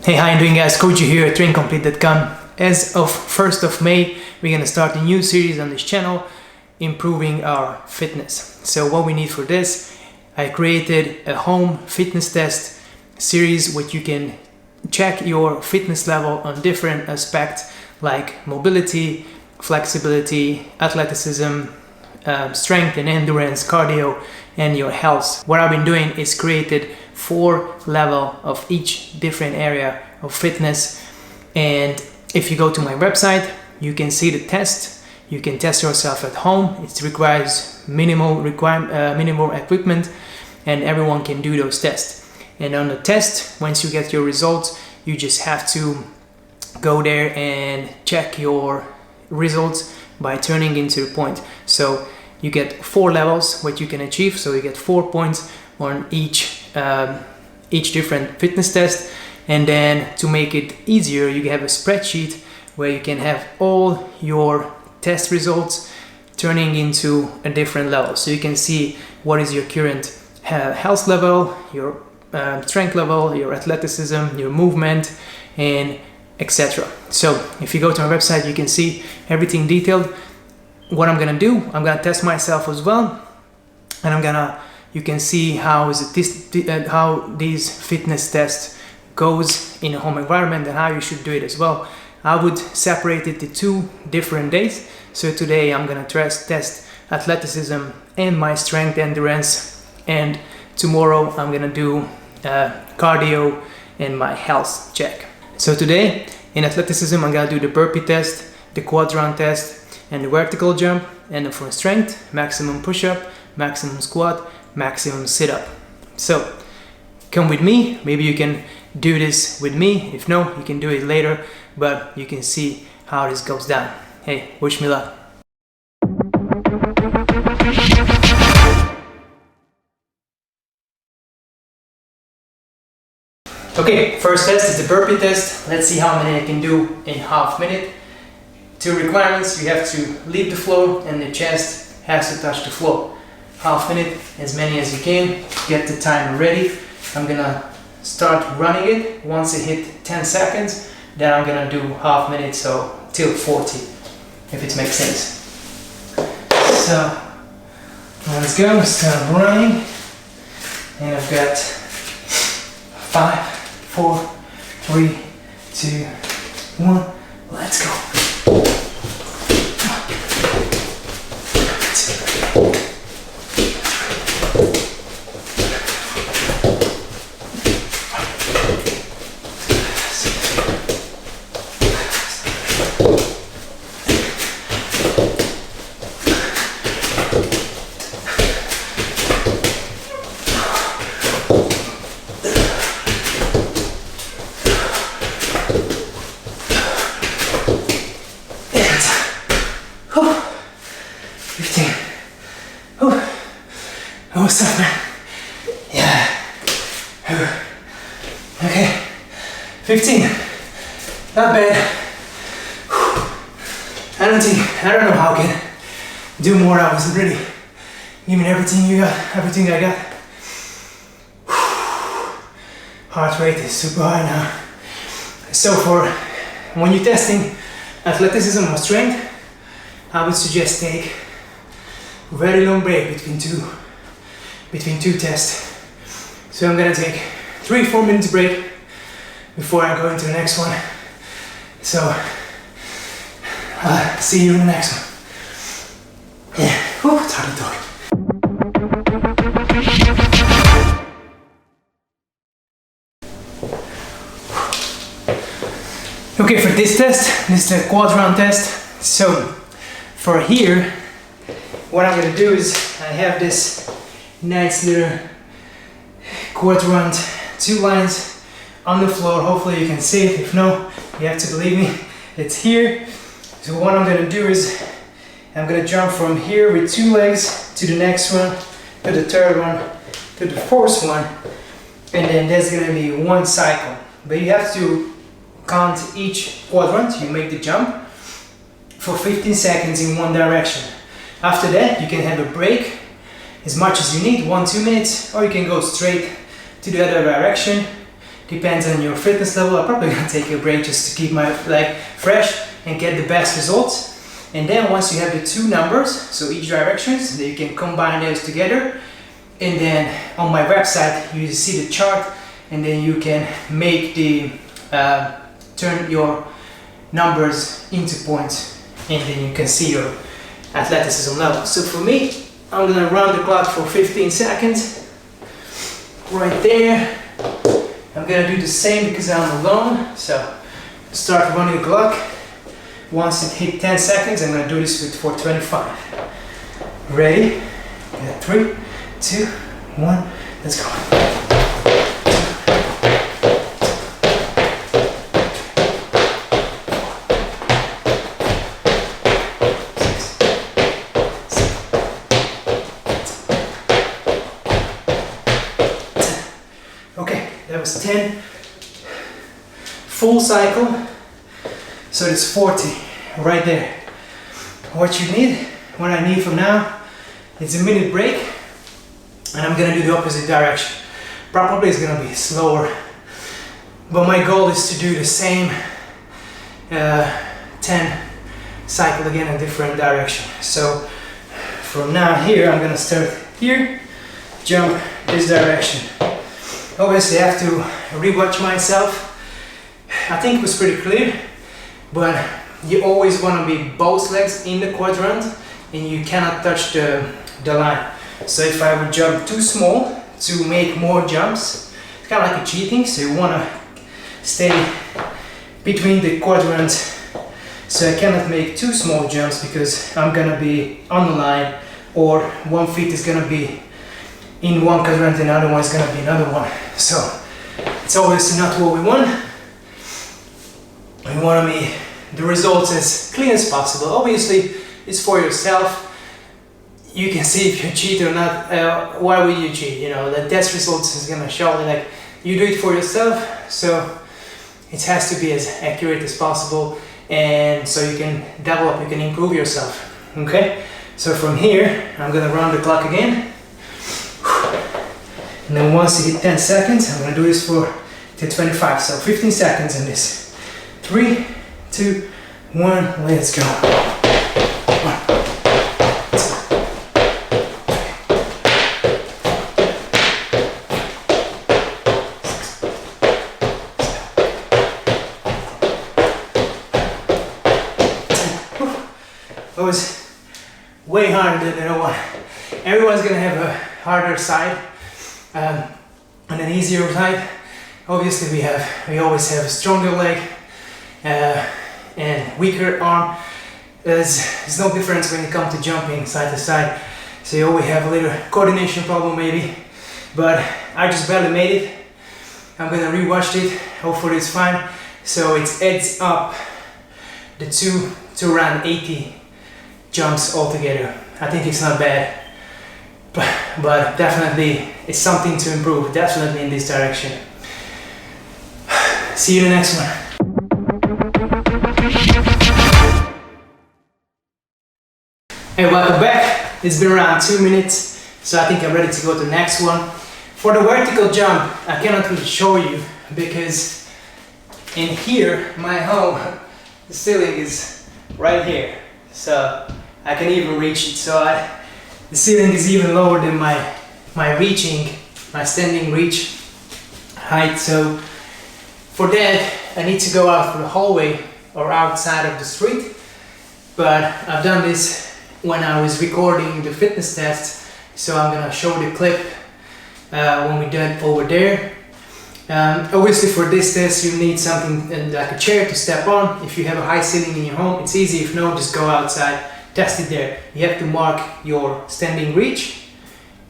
Hey, how you doing guys? Coach here at TrainComplete.com. As of 1st of May, we're going to start a new series on this channel, improving our fitness. So what we need for this, I created a home fitness test series which you can check your fitness level on different aspects like mobility, flexibility, athleticism, strength and endurance, cardio, and your health. What I've been doing is created 4 levels of each different area of fitness, and if you go to my website you can see the test. You can test yourself at home. It requires minimal equipment and everyone can do those tests. And on the test, once you get your results, you just have to go there and check your results by turning into the point. So you get 4 levels what you can achieve, so you get 4 points on each different fitness test. And then to make it easier, you have a spreadsheet where you can have all your test results turning into a different level, so you can see what is your current health level, your strength level, your athleticism, your movement, and etc. So if you go to my website you can see everything detailed. What I'm gonna do, I'm gonna test myself as well, and you can see how these fitness tests goes in a home environment and how you should do it as well. I would separate it to 2 different days. So today I'm gonna test athleticism and my strength endurance, and tomorrow I'm gonna do cardio and my health check. So today in athleticism I'm gonna do the burpee test, the quadrant test, and the vertical jump, and for strength, maximum push-up, maximum squat, maximum sit-up. So come with me. Maybe you can do this with me. If no, you can do it later, but you can see how this goes down. Hey, wish me luck. Okay, first test is the burpee test. Let's see how many I can do in half minute. 2 requirements: you have to leave the floor and the chest has to touch the floor. Half minute, as many as you can. Get the timer ready. I'm gonna start running it. Once I hit 10 seconds, then I'm gonna do half minute, so till 40, if it makes sense. So let's go, start running, and I've got 5, 4, 3, 2, 1, let's go. What's up, man? Yeah. Okay. 15. Not bad. I don't know how I can do more. I wasn't really giving everything I got. Heart rate is super high now. So when you're testing athleticism or strength, I would suggest take a very long break between two tests. So I'm gonna take 3-4 minutes break before I go into the next one. So see you in the next one. Yeah, whew, it's hard to talk. Okay, for this test, this is the quadrant test. So for here, what I'm gonna do is I have this nice little quadrant, 2 lines on the floor. Hopefully you can see it. If no, you have to believe me, it's here. So what I'm gonna do is I'm gonna jump from here with 2 legs to the next one, to the 3rd one, to the 4th one, and then there's gonna be 1 cycle. But you have to count each quadrant. You make the jump for 15 seconds in one direction. After that you can have a break as much as you need, 1-2 minutes, or you can go straight to the other direction depends on your fitness level. I'm probably gonna take a break just to keep my leg fresh and get the best results. And then once you have the two numbers, so each directions, then you can combine those together. And then on my website, you see the chart, and then you can make the turn your numbers into points, and then you can see your athleticism level. So for me, I'm gonna run the clock for 15 seconds right there. I'm gonna do the same because I'm alone. So start running the clock. Once it hit 10 seconds, I'm gonna do this for 25. Ready? 3, 2, 1, let's go. Okay, that was 10. Full cycle, so it's 40 right there. What you need, what I need from now, is a minute break, and I'm gonna do the opposite direction. Probably it's gonna be slower, but my goal is to do the same 10 cycle again in different direction. So from now here, I'm gonna start here, jump this direction. Obviously I have to rewatch myself. I think it was pretty clear, but you always want to be both legs in the quadrant, and you cannot touch the line. So if I would jump too small to make more jumps, it's kind of like a cheating, so you want to stay between the quadrant. So I cannot make too small jumps because I'm gonna be on the line, or one foot is gonna be in one quadrant and the other one is gonna be another one. So it's obviously not what we want. We want to make the results as clean as possible. Obviously, it's for yourself. You can see if you cheat or not. Why would you cheat? You know, the test results is gonna show like you do it for yourself. So it has to be as accurate as possible, and so you can develop, you can improve yourself. Okay. So from here, I'm gonna run the clock again, and then once you hit 10 seconds, I'm gonna do this for till 25. So 15 seconds in this. 3, 2, 1, let's go. 1, 2, 10. That was way harder than I want. Everyone's gonna have a harder side and an easier side. Obviously, we always have a stronger leg and weaker arm. There's no difference when it comes to jumping side to side, so you always have a little coordination problem maybe, but I just barely made it. I'm gonna rewatch it, hopefully it's fine. So it adds up the two to around 80 jumps altogether. I think it's not bad, but definitely it's something to improve, definitely in this direction. See you in the next one. Hey, welcome back. It's been around 2 minutes, so I think I'm ready to go to the next one. For the vertical jump, I cannot really show you because in here, my home, the ceiling is right here, so I can even reach it. So the ceiling is even lower than my standing reach height. So for that, I need to go out for the hallway or outside of the street. But I've done this when I was recording the fitness test, so I'm gonna show the clip when we're done over there. Obviously for this test you need something like a chair to step on. If you have a high ceiling in your home, it's easy. If no, just go outside, test it there. You have to mark your standing reach,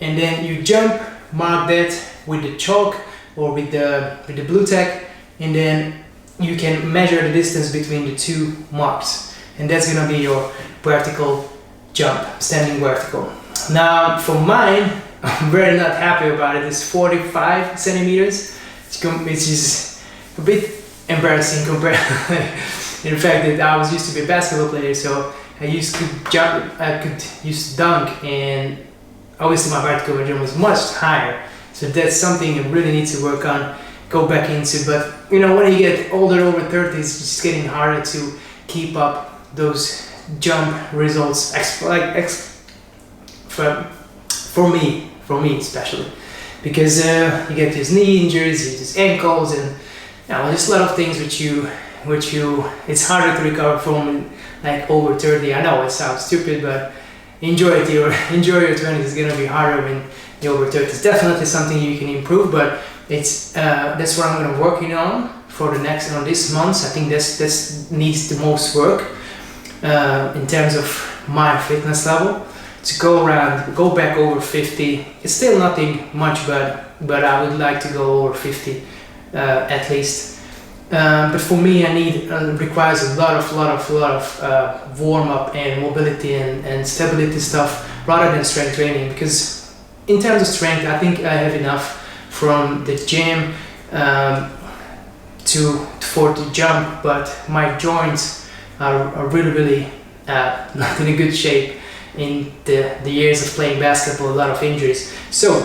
and then you jump, mark that with the chalk or with the blue tack, and then you can measure the distance between the two marks, and that's gonna be your vertical jump, standing vertical. Now for mine, I'm very not happy about it. It's 45 centimeters, which is a bit embarrassing compared in fact that I was used to be a basketball player, so I used to jump, I could use to dunk, and obviously my vertical jump was much higher. So that's something I really need to work on, go back into. But you know, when you get older, over 30, it's just getting harder to keep up those jump results. For me especially, because you get these knee injuries, these ankles, and you know, just a lot of things which you it's harder to recover from like over 30. I know it sounds stupid, but enjoy it. Enjoy your 20s. It's gonna be harder when you're over 30. It's definitely something you can improve, but it's that's what I'm gonna working on for the next on this month. I think this needs the most work in terms of my fitness level. To go back over 50. It's still nothing much, but I would like to go over 50 at least. But for me, I need requires a lot of warm up and mobility and stability stuff rather than strength training. Because in terms of strength, I think I have enough from the gym for the jump, but my joints are really not in a good shape. In the years of playing basketball, a lot of injuries. So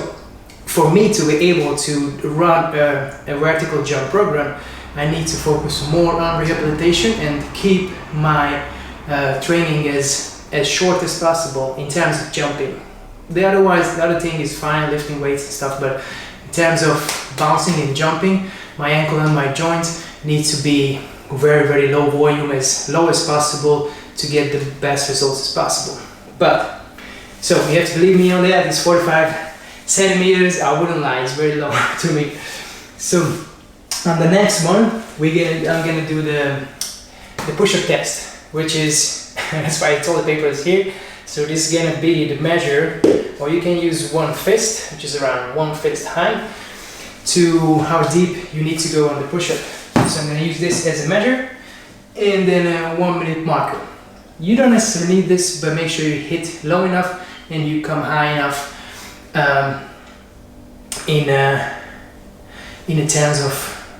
for me to be able to run a vertical jump program, I need to focus more on rehabilitation and keep my training as short as possible in terms of jumping. The other thing is fine, lifting weights and stuff, but in terms of bouncing and jumping, my ankle and my joints need to be very low volume, as low as possible, to get the best results as possible. But so you have to believe me on that. It's 45 centimeters. I wouldn't lie, it's very low to me. So on the next one, I'm gonna do the push-up test, which is that's why toilet paper is here. So this is gonna be the measure, or you can use one fist, which is around 1 fist high, to how deep you need to go on the push-up. So I'm gonna use this as a measure, and then a 1 minute marker. You don't necessarily need this, but make sure you hit low enough and you come high enough in the terms of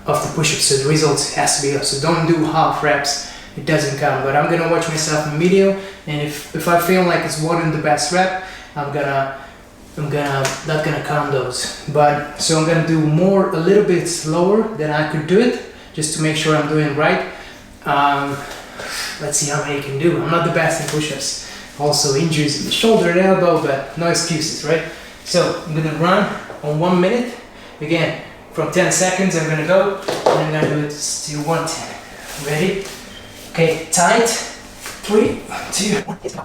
the push-ups. So the results has to be up. So don't do half reps, it doesn't count. But I'm gonna watch myself in video, and if I feel like it's more than the best rep, I'm not gonna count those. But so I'm gonna do a little bit slower than I could do it, just to make sure I'm doing it right. Let's see how many you can do. I'm not the best in push-ups. Also injuries in the shoulder and elbow, but no excuses, right? So I'm gonna run on 1 minute. Again, from 10 seconds I'm gonna go, and I'm gonna do it to 110. Ready? Okay, tight. 3, 2, 1, let's go.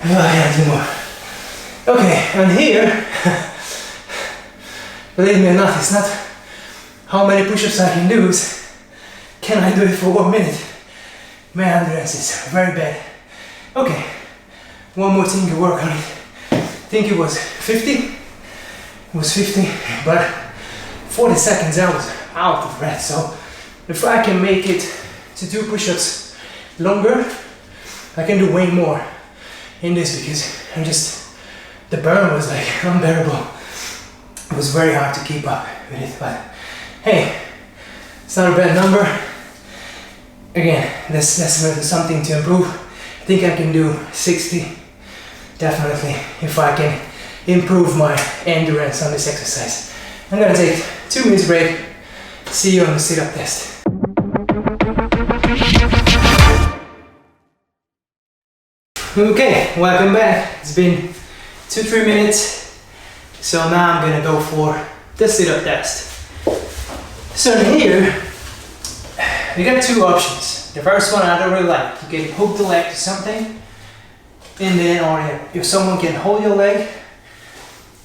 Yeah, 2 more. Okay, and here, believe me or not, it's not how many push-ups I can do, it's can I do it for 1 minute. My endurance is very bad. Okay, one more thing to work on it. I think it was 50. It was 50, but 40 seconds I was out of breath. So if I can make it to 2 push-ups longer, I can do way more in this, because the burn was like unbearable. It was very hard to keep up with it, but hey, it's not a bad number. Again, that's something to improve. I think I can do 60, definitely, if I can improve my endurance on this exercise. I'm gonna take 2 minutes break. See you on the sit-up test. Okay, welcome back. It's been 2-3 minutes. So now I'm gonna go for the sit-up test. So in here, we got 2 options. The first one I don't really like. You can hook the leg to something, and then, or if someone can hold your leg,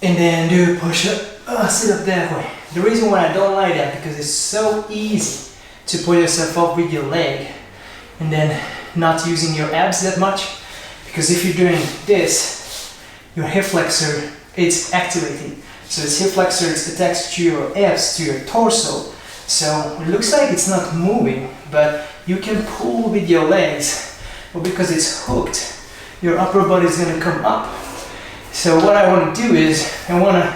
and then do a push-up, sit up that way. The reason why I don't like that, because it's so easy to pull yourself up with your leg, and then not using your abs that much. Because if you're doing this, your hip flexor, it's activating. So this hip flexor is attached to your abs, to your torso. So it looks like it's not moving, but you can pull with your legs, but because it's hooked, your upper body is going to come up. So what I want to do is, I want to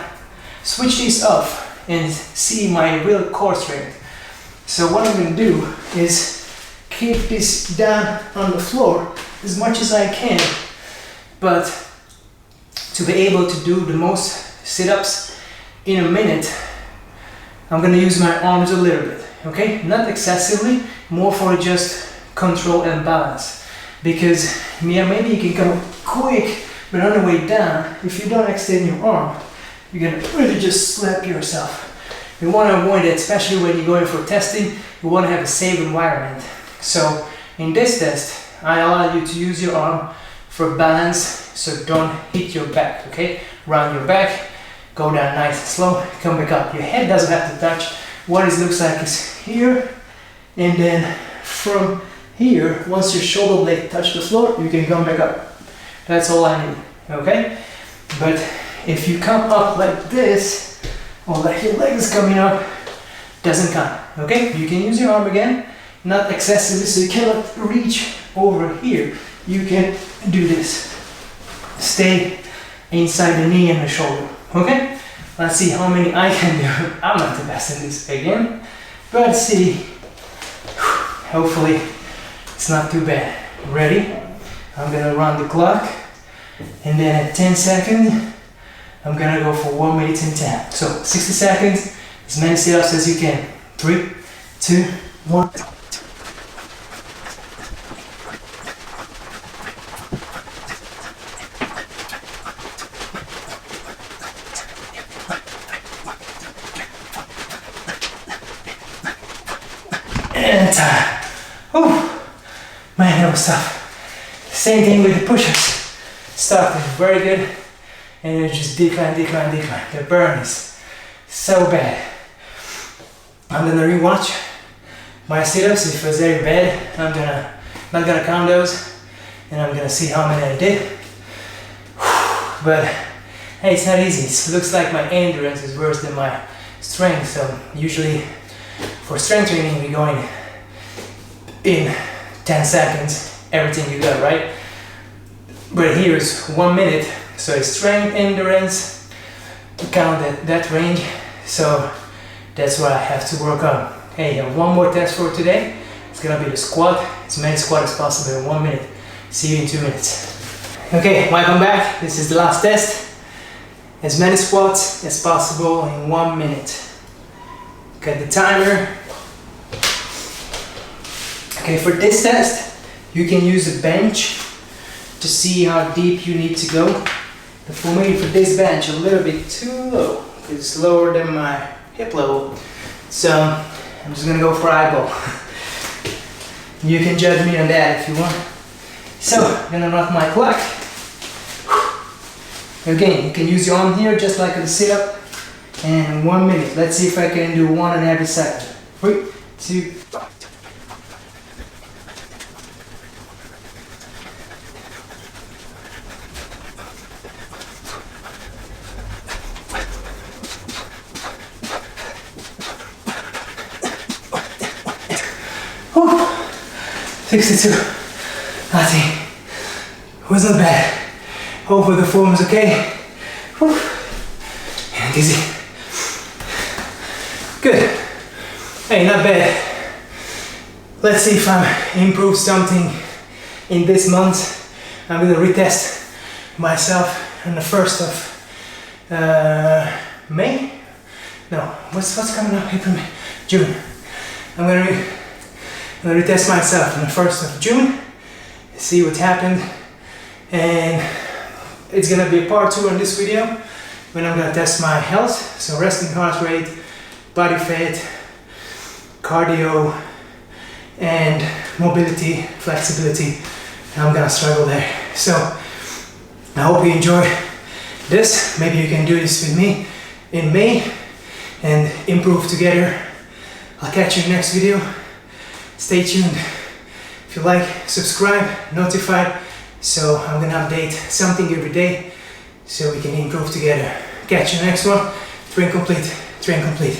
switch these off and see my real core strength. So what I'm going to do is keep this down on the floor as much as I can, but to be able to do the most sit-ups in a minute, I'm going to use my arms a little bit, okay? Not excessively, more for just control and balance. Because yeah, maybe you can come quick, but on the way down, if you don't extend your arm, you're going to really just slap yourself. You want to avoid it, especially when you're going for testing. You want to have a safe environment. So in this test, I allow you to use your arm for balance, so don't hit your back, okay? Round your back, go down nice and slow, come back up. Your head doesn't have to touch. What it looks like is here, and then from here, once your shoulder blade touch the floor, you can come back up. That's all I need, okay? But if you come up like this, or like your legs coming up, doesn't count, okay? You can use your arm again, not excessively, so you cannot reach over here. You can do this. Stay inside the knee and the shoulder, okay? Let's see how many I can do. I'm not the best in this again, but see, hopefully it's not too bad. Ready? I'm gonna run the clock, and then at 10 seconds, I'm gonna go for 1 minute and 10. So 60 seconds, as many sit-ups as you can. 3, 2, 1. And time. Oh, man, that was tough. Same thing with the push-ups. Started very good, and then just decline. The burn is so bad. I'm gonna rewatch my sit-ups. If it was very bad, not gonna count those, and I'm gonna see how many I did. But hey, it's not easy. It looks like my endurance is worse than my strength. So usually for strength training, we're going in 10 seconds, everything you got, right? But here is 1 minute, so it's strength, endurance, count that range. So that's what I have to work on. Hey, I have one more test for today. It's gonna be the squat, as many squats as possible in 1 minute. See you in 2 minutes. Okay, welcome back. This is the last test. As many squats as possible in 1 minute. Got the timer. Okay, for this test, you can use a bench to see how deep you need to go. But for me, for this bench, a little bit too low. It's lower than my hip level. So I'm just gonna go for eyeball. You can judge me on that if you want. So I'm gonna knock my clock. Again, you can use your arm here just like a sit-up. And 1 minute. Let's see if I can do one in every second. 3, 2, 1. Whew. 62. I think it wasn't bad. Hopefully the form is okay. Whew. And dizzy. Good. Hey, not bad. Let's see if I improve something in this month. I'm gonna retest myself on the 1st of May. No, what's coming up? April, May, June. I'm gonna retest myself on the 1st of June. See what happened, and it's gonna be a part 2 on this video when I'm gonna test my health. So resting heart rate, body fat, cardio, and mobility, flexibility. I'm gonna struggle there. So I hope you enjoy this. Maybe you can do this with me in May and improve together. I'll catch you in the next video. Stay tuned. If you like, subscribe, notify. So I'm gonna update something every day so we can improve together. Catch you in the next one. Train complete. Train complete.